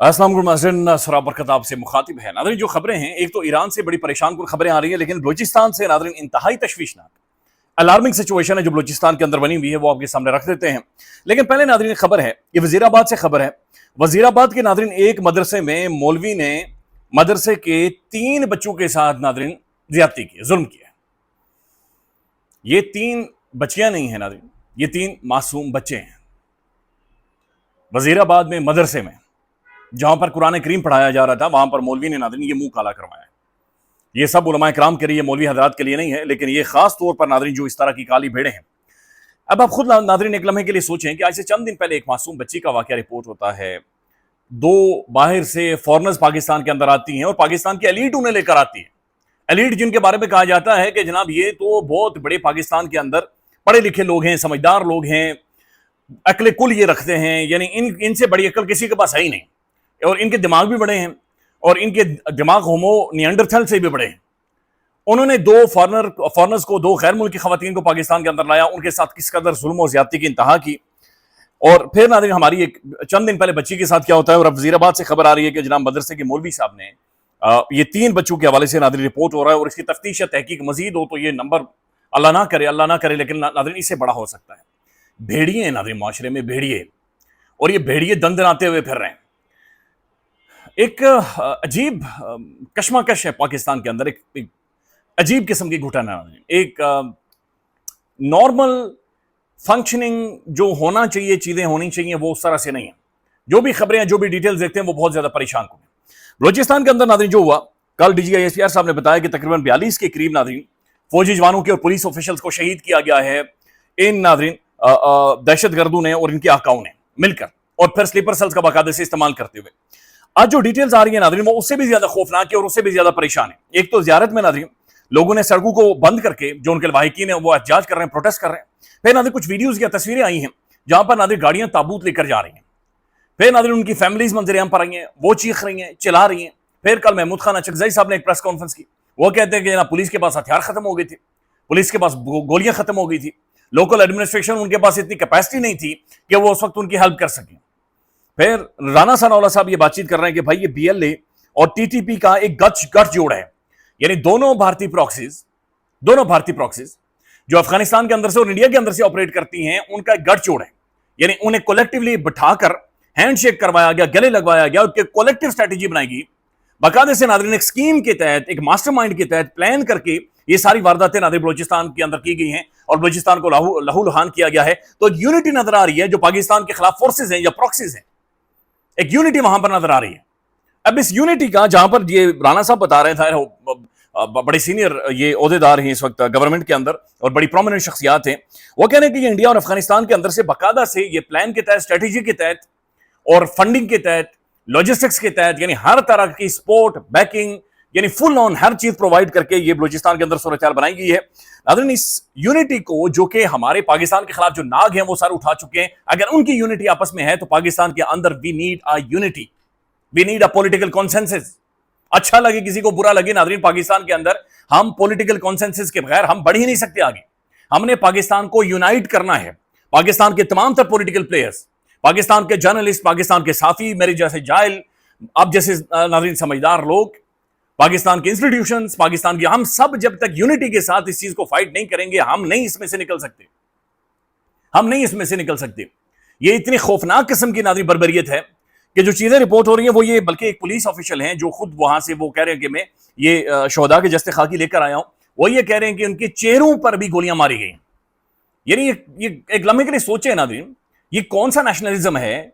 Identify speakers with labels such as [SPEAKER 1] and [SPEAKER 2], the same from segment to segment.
[SPEAKER 1] अस्सलाम वालेकुम नाज़रीन, सरा बरकत आपसे मुखातिब है। नाज़रीन, जो खबरें हैं, एक तो ईरान से बड़ी परेशान कुन खबरें आ रही हैं, लेकिन बलूचिस्तान से नाज़रीन इंतहाई तशवीशनाक अलार्मिंग सिचुएशन है जो बलूचिस्तान के अंदर बनी हुई है, वो आपके सामने रख देते हैं। लेकिन पहले नाज़रीन खबर है, ये वज़ीराबाद से खबर है। वज़ीराबाद के नाज़रीन एक मदरसे में मौलवी ने मदरसे के 3 बच्चों के साथ नाज़रीन ज्यादती की, जुल्म किया। ये 3 बच्चियां नहीं है नाज़रीन, ये 3 मासूम बच्चे हैं। वज़ीराबाद में मदरसे में जहां पर कुरान करीम पढ़ाया जा रहा था, वहां पर मौलवी ने नाज़रीन ये मुंह काला करवाया। ये सब उलमा इकराम के लिए, मौलवी हजरात के लिए नहीं है, लेकिन ये खास तौर पर नाज़रीन जो इस तरह की काली भेड़ें हैं। अब आप खुद नाज़रीन एक लम्हे के लिए सोचें कि आज से चंद दिन पहले एक मासूम बच्ची का वाकया रिपोर्ट होता है। 2 बाहर से फॉरनर्स पाकिस्तान के अंदर आती हैं और पाकिस्तान की एलीट उन्हें लेकर आती है। एलीट जिनके बारे में कहा जाता है कि जनाब ये तो बहुत बड़े पाकिस्तान के अंदर पढ़े लिखे लोग हैं, समझदार लोग हैं, अक्ल कुल ये रखते हैं, यानी इनसे बड़ी अक्ल किसी के पास है ही नहीं, और इनके दिमाग भी बड़े हैं और इनके दिमाग होमो नियंडरथल से भी बड़े हैं। उन्होंने 2 फॉरनर्स को, 2 गैर मुल्की खवातीन को पाकिस्तान के अंदर लाया, उनके साथ किस कदर जुल्म और ज्यादती की इंतहा की। और फिर नाज़रीन हमारी एक चंद दिन पहले बच्ची के साथ क्या होता है, और अब वज़ीराबाद से खबर आ रही है कि जनाब मदरसे के मौलवी साहब ने ये 3 बच्चों के हवाले से नाज़रीन रिपोर्ट हो रहा है, और इसकी तफ्तीश या तहकीक मजीद हो तो ये नंबर अल्लाह ना करे, लेकिन नाज़रीन इससे बड़ा हो सकता है। भेड़िए हैं नाज़रीन, माशरे में भेड़िए, और ये भेड़िए दंदनाते हुए फिर रहे हैं। एक अजीब कशमकश है पाकिस्तान के अंदर, एक अजीब किस्म की घुटन है। एक नॉर्मल फंक्शनिंग जो होना चाहिए, चीजें होनी चाहिए, वो उस तरह से नहीं है। जो भी खबरें हैं, जो भी डिटेल्स देखते हैं, वो बहुत ज्यादा परेशान को। बलूचिस्तान के अंदर नाज़रीन जो हुआ, कल DGISPR साहब ने बताया कि तकरीबन 42 के करीब नाज़रीन फौजी जवानों के और पुलिस ऑफिशियल्स को शहीद किया गया है इन नाज़रीन दहशतगर्दों ने और इनके आकाओं ने मिलकर, और फिर स्लीपर सेल्स का बाकायदे से इस्तेमाल करते हुए। आज जो डिटेल्स आ रही है नाज़रीन, वो उससे भी ज्यादा खौफनाक है और उससे भी ज्यादा परेशान है। एक तो ज़ियारत में नाज़रीन लोगों ने सड़कों को बंद करके, जो उनके लवाहिकीन है वो एहतजाज कर रहे हैं, प्रोटेस्ट कर रहे हैं। फिर नाज़रीन कुछ वीडियोस या तस्वीरें आई हैं जहां पर नाज़रीन गाड़ियां ताबूत लेकर जा रही हैं। फिर नाज़रीन उनकी फैमिलीज मंजर-आम पर आई हैं, वो चीख रही हैं, चिल्ला रही हैं। फिर कल महमूद खान अचकज़ई साहब ने एक प्रेस कॉन्फ्रेंस की, वो कहते हैं कि जनाब पुलिस के पास हथियार खत्म हो गए थे, पुलिस के पास गोलियां खत्म हो गई थी, लोकल एडमिनिस्ट्रेशन उनके पास इतनी कैपेसिटी नहीं थी कि वो उस वक्त उनकी हेल्प कर सकें। फिर राना सनाउल्लाह साहब ये बातचीत कर रहे हैं कि भाई ये BLA और TTP का एक गठजोड़ है, यानी दोनों भारतीय प्रॉक्सीज जो अफगानिस्तान के अंदर से और इंडिया के अंदर से ऑपरेट करती हैं, उनका एक गठजोड़ है। यानी उन्हें कोलेक्टिवली बिठाकर हैंडशेक करवाया गया, गले लगवाया गया, उनके कोलेक्टिव स्ट्रेटेजी बनाई गई बाकायदे से नाज़रीन, एक स्कीम के तहत, एक मास्टरमाइंड के तहत प्लान करके ये सारी वारदातें नाज़रीन बलूचिस्तान के अंदर की गई हैं और बलूचिस्तान को लहूलुहान किया गया है। तो यूनिटी नजर आ रही है जो पाकिस्तान के खिलाफ फोर्सेज हैं या प्रॉक्सीज हैं, एक यूनिटी वहां पर नजर आ रही है। अब इस यूनिटी का, जहां पर ये राणा साहब बता रहे थे, बड़े सीनियर ये ओहदेदार हैं इस वक्त गवर्नमेंट के अंदर और बड़ी प्रोमिनेंट शख्सियात हैं, वो कह रहे हैं कि ये इंडिया और अफगानिस्तान के अंदर से बाकायदा से ये प्लान के तहत, स्ट्रेटेजी के तहत और फंडिंग के तहत, लॉजिस्टिक्स के तहत, यानी हर तरह की सपोर्ट, बैकिंग, यानी फुल ऑन हर चीज प्रोवाइड करके ये बलूचिस्तान के अंदर सूरत बनाई गई है। नाज़रीन इस यूनिटी को, जो कि हमारे पाकिस्तान के खिलाफ जो नाग हैं वो सारे उठा चुके हैं, अगर उनकी यूनिटी आपस में है तो पाकिस्तान के अंदर we need a unity, we need a political consensus. अच्छा लगे किसी को, बुरा लगे, नाज़रीन पाकिस्तान के अंदर हम पॉलिटिकल कॉन्सेंसस के बगैर हम बढ़ ही नहीं सकते आगे। हमने पाकिस्तान को यूनाइट करना है। पाकिस्तान के तमाम तर पॉलिटिकल प्लेयर्स, पाकिस्तान के जर्नलिस्ट, पाकिस्तान के साथी, मेरे जैसे जाहिल, आप जैसे नाज़रीन समझदार लोग, पाकिस्तान के इंस्टीट्यूशंस, पाकिस्तान की, हम सब जब तक यूनिटी के साथ इस चीज को फाइट नहीं करेंगे, हम नहीं इसमें से निकल सकते, हम नहीं इसमें से निकल सकते। ये इतनी खौफनाक किस्म की नाज़रीन बर्बरियत है कि जो चीजें रिपोर्ट हो रही हैं वो ये, बल्कि एक पुलिस ऑफिशियल हैं जो खुद वहां से वो कह रहे हैं कि मैं ये शोहदा के जस्ते खाकी लेकर आया हूं, वो ये कह रहे हैं कि उनके चेहरों पर भी गोलियां मारी गई। यानी ये एक लम्हे के लिए सोचे नाज़रीन, ये कौन सा नेशनलिज्म है,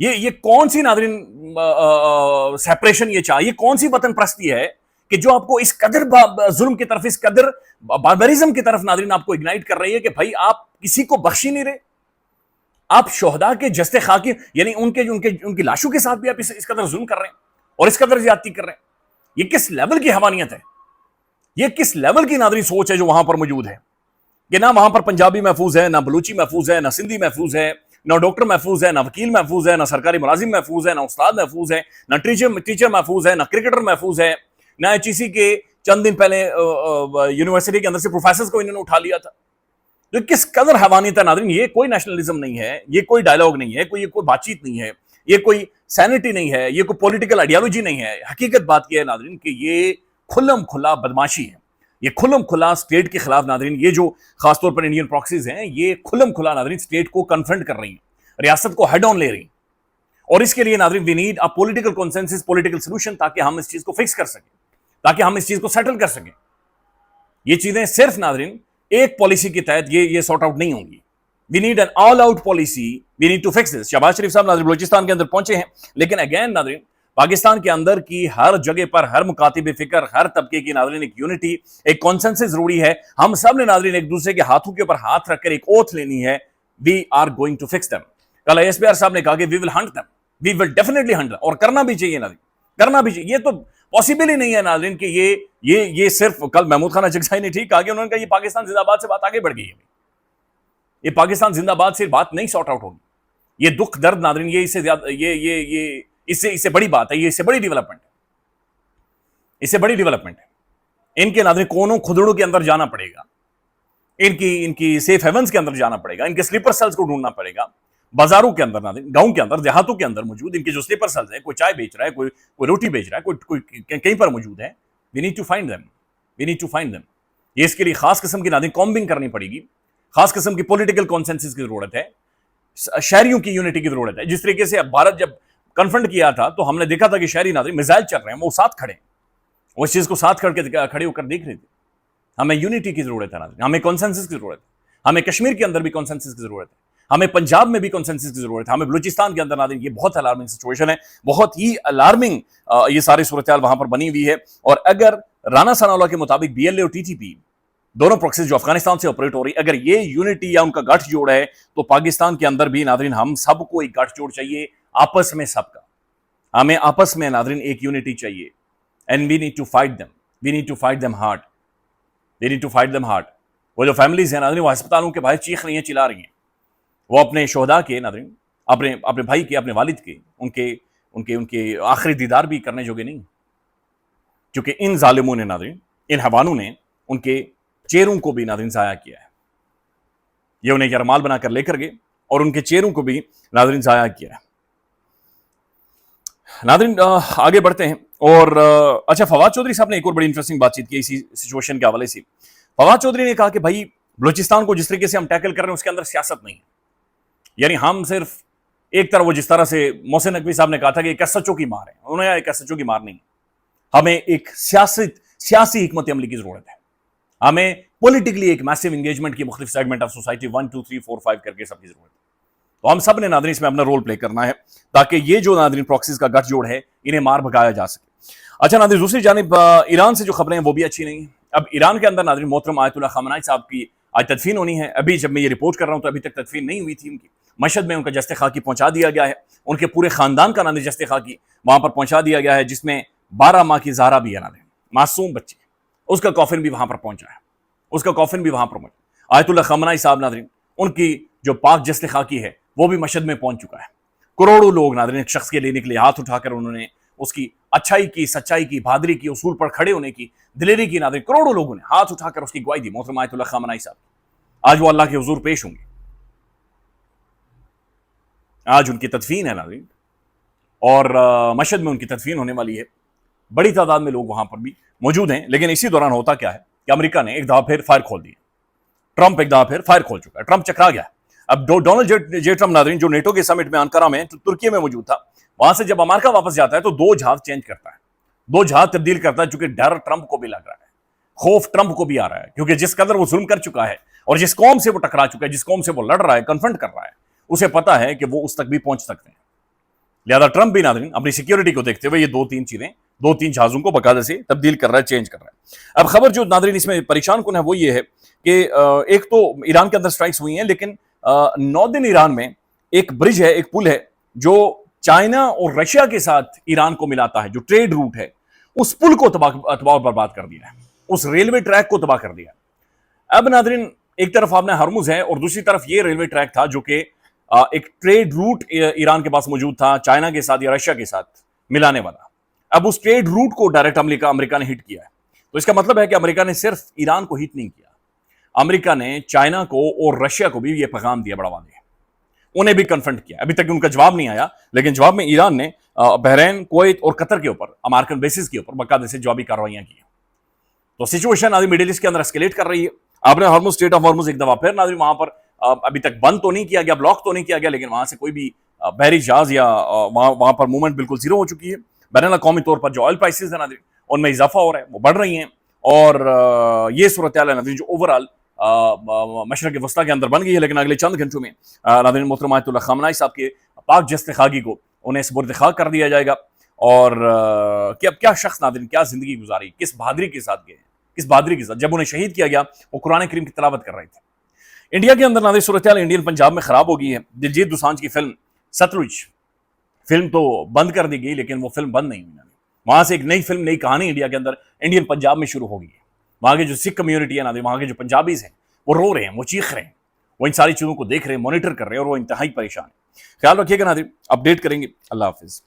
[SPEAKER 1] ये कौन सी नाज़रीन सेपरेशन ये चाहिए, कौन सी वतन प्रस्ती है कि जो आपको इस कदर जुल्म की तरफ, इस कदर बार्बरिज्म की तरफ नाज़रीन आपको इग्नाइट कर रही है कि भाई आप किसी को बख्श ही नहीं रहे। आप शोहदा के जस्ते खाकी, यानी उनकी लाशों के साथ भी आप इस कदर जुल्म कर रहे हैं और इस कदर ज्यादती कर रहे हैं। ये किस लेवल की हवानियत है, ये किस लेवल की नाज़रीन सोच है जो वहां पर मौजूद है कि ना वहां पर पंजाबी महफूज है, ना बलूची महफूज है, ना सिंधी महफूज है, ना डॉक्टर महफूज है, ना वकील महफूज है, ना सरकारी मुलाजिम महफूज है, ना उस्ताद महफूज है, ना टीचर महफूज है, ना क्रिकेटर महफूज है, ना HEC के चंद दिन पहले यूनिवर्सिटी के अंदर से प्रोफेसर को इन्होंने उठा लिया था। तो किस कदर हवानियत है नाज़रीन, ये कोई नेशनलिज्म नहीं है, ये कोई डायलॉग नहीं है, कोई बातचीत नहीं है, یہ کوئی سینٹی نہیں ہے, یہ کوئی پولیٹیکل آئیڈیالوجی نہیں ہے. حقیقت بات یہ ہے ناظرین کہ یہ کھلم کھلا بدماشی ہے, یہ کھلم کھلا اسٹیٹ کے خلاف ناظرین, یہ جو خاص طور پر انڈین پراکسیز ہیں یہ کھلم کھلا ناظرین اسٹیٹ کو کنفرنٹ کر رہی ہیں, ریاست کو ہیڈ آن لے رہی ہیں. اور اس کے لیے ناظرین we need a political consensus, political solution, تاکہ ہم اس چیز کو فکس کر سکیں, تاکہ ہم اس چیز کو سیٹل کر سکیں. یہ چیزیں صرف ناظرین ایک پالیسی کے تحت یہ سارٹ آؤٹ نہیں ہوں گی. We need an all out policy, we need to fix this. Shahbaz Sharif صاحب ناظرین بلوچستان کے اندر پہنچے ہیں, لیکن اگین ناظرین پاکستان کے اندر کی ہر جگہ پر ہر مکاتب فکر, ہر طبقے کی ناظرین ایک یونٹی, ایک کانسنسس ضروری ہے. ہم سب نے ناظرین ایک دوسرے کے ہاتھوں کے اوپر ہاتھ رکھ کر ایک اوتھ لینی ہے, we are going to fix them. کل ایس پی آر صاحب نے کہا کہ we will hunt them, we will definitely hunt them, اور کرنا بھی چاہیے ناظرین, کرنا بھی چاہیے. یہ تو پاسبل ہی نہیں ہے ناظرین کہ یہ صرف, کل محمود خان اچکزئی نے ٹھیک کہا کہ انہوں نے کہا یہ پاکستان زندہ باد سے بات آگے بڑھ گئی ہے. یہ پاکستان زندہ باد سے بات نہیں سارٹ آؤٹ ہوگی. یہ دکھ درد ناظرین یہ اس سے زیادہ یہ اس سے بڑی بات ہے, یہ اس سے بڑی ڈیولپمنٹ ہے, اس سے بڑی ڈیولپمنٹ ہے. ان کے ناظرین کونوں کھدڑوں کے اندر جانا پڑے گا, ان کی سیف ہیونز کے اندر جانا پڑے گا, ان کے سلیپر سیلز کو ڈھونڈنا پڑے گا. بازاروں کے اندر ناظرین, گاؤں کے اندر, دیہاتوں کے اندر موجود ان کے جو سلیپر سیلز ہیں, کوئی چائے بیچ رہا ہے, کوئی روٹی بیچ رہا ہے, کوئی کہیں پر موجود ہے. We need to find them, we need to find them. یہ اس کے لیے خاص قسم کی ناظرین کامبنگ کرنی پڑے گی, خاص قسم کی پولیٹیکل کانسنسس کی ضرورت ہے, شہریوں کی یونٹی کی ضرورت ہے. جس طریقے سے اب بھارت جب کنفرنٹ کیا تھا تو ہم نے دیکھا تھا کہ شہری ناظرین میزائل چل رہے ہیں, وہ ساتھ کھڑے, وہ اس چیز کو ساتھ کھڑے ہو کر دیکھ رہے تھے. ہمیں یونٹی کی ضرورت ہے ناظرین, ہمیں کنسنسس کی ضرورت ہے, ہمیں کشمیر کے اندر بھی کنسنسس کی ضرورت ہے, ہمیں پنجاب میں بھی کنسنسس کی ضرورت ہے, ہمیں بلوچستان کے اندر ناظرین یہ بہت الارمنگ سچویشن ہے, بہت ہی الارمنگ یہ ساری صورتحال وہاں پر بنی ہوئی ہے. اور اگر رانا ثناء اللہ کے مطابق بی ایل اے اور ٹی ٹی پی دونوں پروکسیز جو افغانستان سے آپریٹ ہو رہی, اگر یہ یونٹی یا ان کا گٹھ جوڑ ہے تو پاکستان کے اندر بھی ناظرین ہم سب کو ایک گٹھ جوڑ چاہیے آپس میں, سب کا ہمیں آپس میں ناظرین ایک یونٹی چاہیے. And we need to fight them, we need to fight them hard, we need to fight them hard. وہ جو فیملیز ہیں ناظرین وہ ہسپتالوں کے باہر چیخ رہی ہیں, چلا رہی ہیں, وہ اپنے شہداء کے ناظرین, اپنے بھائی کے, اپنے والد کے, ان کے آخری دیدار بھی کرنے جوگے نہیں, کیونکہ ان ظالموں نے ناظرین, ان حوانوں نے ان کے چہروں کو بھی ناظرین ضائع کیا ہے. یہ انہیں یرغمال بنا کر لے کر گئے اور ان کے چہروں کو بھی ناظرین ضائع کیا ہے. ناظرین آگے بڑھتے ہیں. اور اچھا, فواد چودھری صاحب نے ایک اور بڑی انٹرسٹنگ بات چیت کی اسی سچویشن کے حوالے سے. فواد چودھری نے کہا کہ بھائی بلوچستان کو جس طریقے سے ہم ٹیکل کر رہے ہیں اس کے اندر سیاست نہیں ہے. یعنی ہم صرف ایک طرح, وہ جس طرح سے محسن نقوی صاحب نے کہا تھا کہ ایک ایس ایچ او کی مار ہے, انہوں نے ایک ایس ایچ او کی مار نہیں, ہمیں ایک سیاسی حکمت عملی کی ضرورت ہے. ہمیں پولیٹیکلی ایک میسو انگیجمنٹ کی مختلف سیگمنٹ آف سوسائٹی 1 2 3 4 5 کر کے سب کی ضرورت ہے. تو ہم سب نے ناظرین اس میں اپنا رول پلے کرنا ہے تاکہ یہ جو ناظرین پراکسیز کا گٹھ جوڑ ہے انہیں مار بھگایا جا سکے. اچھا ناظرین, دوسری جانب ایران سے جو خبریں ہیں وہ بھی اچھی نہیں ہیں. اب ایران کے اندر ناظرین محترم آیت اللہ خامنائی صاحب کی آج تدفین ہونی ہے. ابھی جب میں یہ رپورٹ کر رہا ہوں تو ابھی تک تدفین نہیں ہوئی تھی ان کی. مشہد میں ان کا جستے خاکی پہنچا دیا گیا ہے, ان کے پورے خاندان کا ناظرین جستے خاکی وہاں پر پہنچا دیا گیا ہے, جس میں 12 ماہ کی زہرا بھی ہے ناظرین, معصوم بچے, اس کا کافن بھی وہاں پر پہنچا ہے, اس کا کافن بھی وہاں پر پہنچا. آیت اللہ خامنائی صاحب ناظرین ان کی جو پاک جستے خاکی ہے وہ بھی مشہد میں پہنچ چکا ہے. کروڑوں لوگ ناظرین ایک شخص کے لیے نکلے, ہاتھ اٹھا کر انہوں نے اس کی اچھائی کی, سچائی کی, بہادری کی, اصول پر کھڑے ہونے کی, دلیری کی. ناظرین کروڑوں لوگوں نے ہاتھ اٹھا کر اس کی گواہی دی. محترم آیت اللہ خامنائی صاحب آج وہ اللہ کے حضور پیش ہوں گے, آج ان کی تدفین ہے ناظرین, اور مشہد میں ان کی تدفین ہونے والی ہے. بڑی تعداد میں لوگ وہاں پر بھی موجود ہیں. لیکن اسی دوران ہوتا کیا ہے کہ امریکہ نے ایک دفعہ پھر فائر کھول دی. ٹرمپ ایک دفعہ پھر فائر کھول چکا ہے, ٹرمپ چکرا گیا. اب ڈونلڈ جے ٹرمپ ناظرین جو نیٹو کے سمٹ میں انقرہ میں ترکی میں موجود تھا, وہاں سے جب امریکہ واپس جاتا ہے تو 2 جہاز چینج کرتا ہے, 2 جہاز تبدیل کرتا ہے, چونکہ ڈر ٹرمپ کو بھی لگ رہا ہے, خوف ٹرمپ کو بھی آ رہا ہے, کیونکہ جس قدر وہ ظلم کر چکا ہے اور جس قوم سے وہ ٹکرا چکا ہے, جس قوم سے وہ لڑ رہا ہے, کنفرنٹ کر رہا ہے, اسے پتا ہے کہ وہ اس تک بھی پہنچ سکتے ہیں. لہذا ٹرمپ بھی ناظرین اپنی سیکیورٹی کو دیکھتے ہوئے یہ 2-3 چیزیں, 2-3 جہازوں کو باقاعدہ سے تبدیل کر رہا ہے, چینج کر رہا ہے. اب خبر جو ناظرین اس میں پریشان کن ہے وہ یہ ہے کہ ایک تو ایران کے اندر سٹرائکس ہوئی ہیں, لیکن ناردن ایران میں ایک برج ہے, ایک پل ہے جو چائنا اور رشیا کے ساتھ ایران کو ملاتا ہے, جو ٹریڈ روٹ ہے, اس پل کو تباہ برباد کر دیا ہے, اس ریلوے ٹریک کو تباہ کر دیا. اب ناظرین ایک طرف آپ نے ہرمز ہے اور دوسری طرف یہ ریلوے ٹریک تھا جو کہ ایک ٹریڈ روٹ ایران کے پاس موجود تھا چائنا کے ساتھ یا رشیا کے ساتھ ملانے والا. اب اس ٹریڈ روٹ کو ڈائریکٹ امریکہ نے ہٹ کیا ہے. تو اس کا مطلب ہے کہ امریکہ نے صرف ایران کو ہٹ نہیں کیا, امریکہ نے چائنا کو اور رشیا کو بھی یہ پیغام دیا بڑا واضح. उन्हें भी कन्फ्रंट किया। अभी तक उनका जवाब नहीं आया, लेकिन जवाब में ईरान ने बहरीन, कुवैत और कतर के ऊपर अमेरिकन बेसिस के ऊपर बाकायदे से जवाबी कार्रवाइयां की। तो सिचुएशन आदि मिडिल ईस्ट के अंदर एस्केलेट कर रही है। आपने हॉर्मुज, स्ट्रेट ऑफ हॉर्मुज एक दफा फिर नाज़रीन वहां पर अभी तक बंद तो नहीं किया गया, ब्लॉक तो नहीं किया गया, लेकिन वहां से कोई भी बहरी जहाज या वहां पर मूवमेंट बिल्कुल जीरो हो चुकी है। बैनुल अक़वामी तौर पर जो ऑयल प्राइसेस है नाज़रीन उनमें इजाफा हो रहा है, वो बढ़ रही हैं, और ये सूरत हाल है नाज़रीन जो ओवरऑल मशरक़ वस्ता के अंदर बन गई है। लेकिन अगले चंद घंटों में नाज़रीन मोहतरमा आयतुल्लाह ख़ामनेई साहब के पाक जस्ते खागी को उन्हें सुपुर्द खाक कर दिया जाएगा, और कि अब क्या शख्स नाज़रीन क्या जिंदगी गुजारी, किस बहादुरी के साथ गए, किस बहादुरी के साथ। जब उन्हें शहीद किया गया वो कुरान करीम की तिलावत कर रहे थे। इंडिया के अंदर नाज़रीन सूरत हाल इंडियन पंजाब में खराब हो गई है। दिलजीत दोसांझ की फिल्म सतलुज फिल्म तो बंद कर दी गई, लेकिन वो फिल्म बंद नहीं हुई। वहां से एक नई फिल्म, नई कहानी इंडिया के अंदर इंडियन पंजाब में शुरू हो गई है। वहां की जो सिख कम्युनिटी है नाज़रीन, वहां के जो पंजाबीज हैं वो रो रहे हैं, वो चीख रहे हैं, वो इन सारी चीजों को देख रहे हैं, मॉनिटर कर रहे हैं, और वो इंतहाई परेशान है। ख्याल रखिएगा नाज़रीन, अपडेट करेंगे। अल्लाह हाफिज।